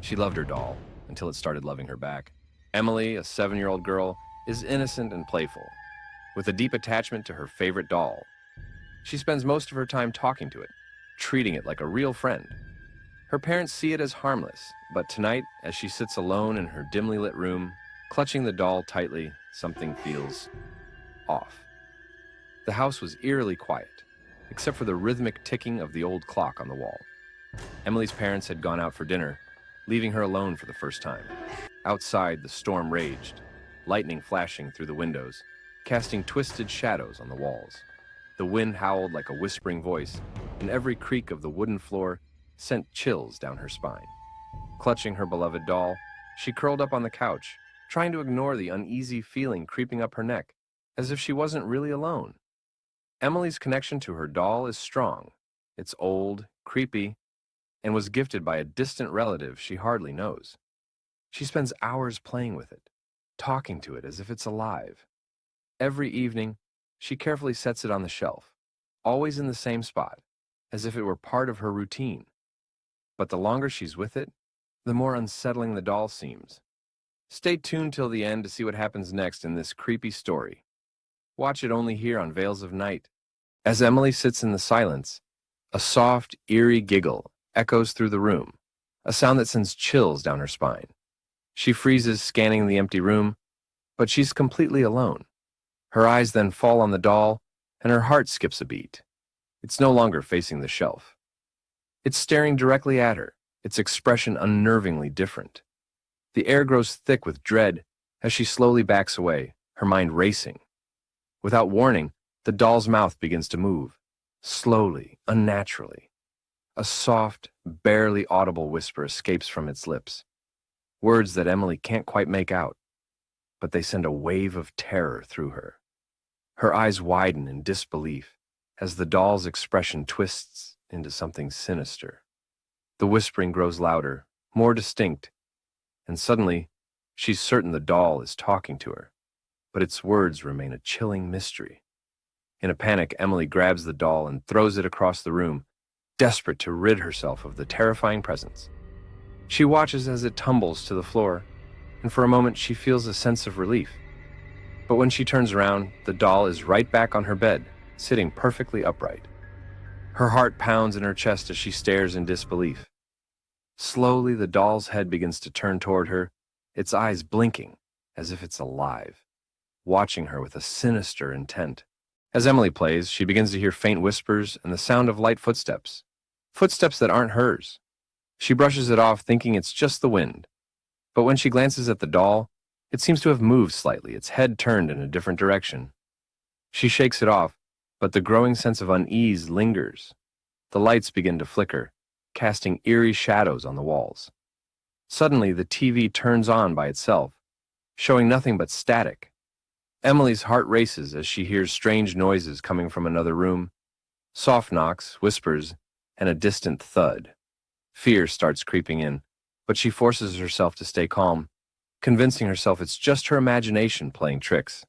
She loved her doll until it started loving her back. Emily, a 7-year-old girl, is innocent and playful, with a deep attachment to her favorite doll. She spends most of her time talking to it, treating it like a real friend. Her parents see it as harmless, but tonight, as she sits alone in her dimly lit room, clutching the doll tightly, something feels off. The house was eerily quiet, except for the rhythmic ticking of the old clock on the wall. Emily's parents had gone out for dinner, leaving her alone for the first time. Outside, the storm raged, lightning flashing through the windows, casting twisted shadows on the walls. The wind howled like a whispering voice, and every creak of the wooden floor sent chills down her spine. Clutching her beloved doll, she curled up on the couch, trying to ignore the uneasy feeling creeping up her neck, as if she wasn't really alone. Emily's connection to her doll is strong. It's old, creepy, and was gifted by a distant relative she hardly knows. She spends hours playing with it, talking to it as if it's alive. Every evening, she carefully sets it on the shelf, always in the same spot, as if it were part of her routine. But the longer she's with it, the more unsettling the doll seems. Stay tuned till the end to see what happens next in this creepy story. Watch it only here on Veils of Night. As Emily sits in the silence, a soft, eerie giggle echoes through the room, a sound that sends chills down her spine. She freezes, scanning the empty room, but she's completely alone. Her eyes then fall on the doll, and her heart skips a beat. It's no longer facing the shelf. It's staring directly at her, its expression unnervingly different. The air grows thick with dread as she slowly backs away, her mind racing. Without warning, the doll's mouth begins to move, slowly, unnaturally. A soft, barely audible whisper escapes from its lips, words that Emily can't quite make out, but they send a wave of terror through her. Her eyes widen in disbelief as the doll's expression twists into something sinister. The whispering grows louder, more distinct, and suddenly, she's certain the doll is talking to her, but its words remain a chilling mystery. In a panic, Emily grabs the doll and throws it across the room, desperate to rid herself of the terrifying presence. She watches as it tumbles to the floor, and for a moment she feels a sense of relief. But when she turns around, the doll is right back on her bed, sitting perfectly upright. Her heart pounds in her chest as she stares in disbelief. Slowly, the doll's head begins to turn toward her, its eyes blinking as if it's alive, watching her with a sinister intent. As Emily plays, she begins to hear faint whispers and the sound of light footsteps. Footsteps that aren't hers. She brushes it off, thinking it's just the wind. But when she glances at the doll, it seems to have moved slightly, its head turned in a different direction. She shakes it off, but the growing sense of unease lingers. The lights begin to flicker, casting eerie shadows on the walls. Suddenly, the TV turns on by itself, showing nothing but static. Emily's heart races as she hears strange noises coming from another room, soft knocks, whispers, and a distant thud. Fear starts creeping in, but she forces herself to stay calm, convincing herself it's just her imagination playing tricks.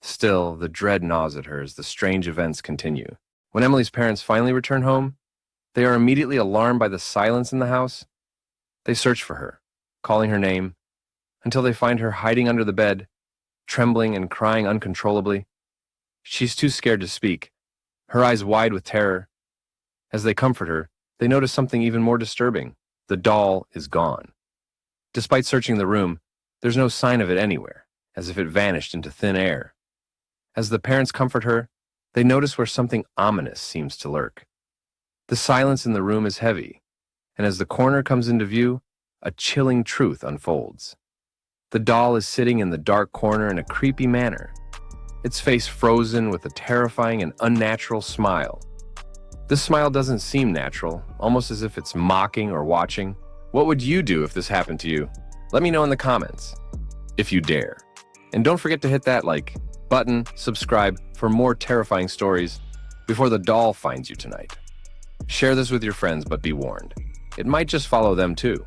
Still, the dread gnaws at her as the strange events continue. When Emily's parents finally return home, they are immediately alarmed by the silence in the house. They search for her, calling her name, until they find her hiding under the bed, trembling and crying uncontrollably. She's too scared to speak, her eyes wide with terror. As they comfort her, they notice something even more disturbing. The doll is gone. Despite searching the room, there's no sign of it anywhere, as if it vanished into thin air. As the parents comfort her, they notice where something ominous seems to lurk. The silence in the room is heavy, and as the corner comes into view, a chilling truth unfolds. The doll is sitting in the dark corner in a creepy manner, its face frozen with a terrifying and unnatural smile. This smile doesn't seem natural, almost as if it's mocking or watching. What would you do if this happened to you? Let me know in the comments, if you dare. And don't forget to hit that like button, subscribe for more terrifying stories before the doll finds you tonight. Share this with your friends, but be warned, it might just follow them too.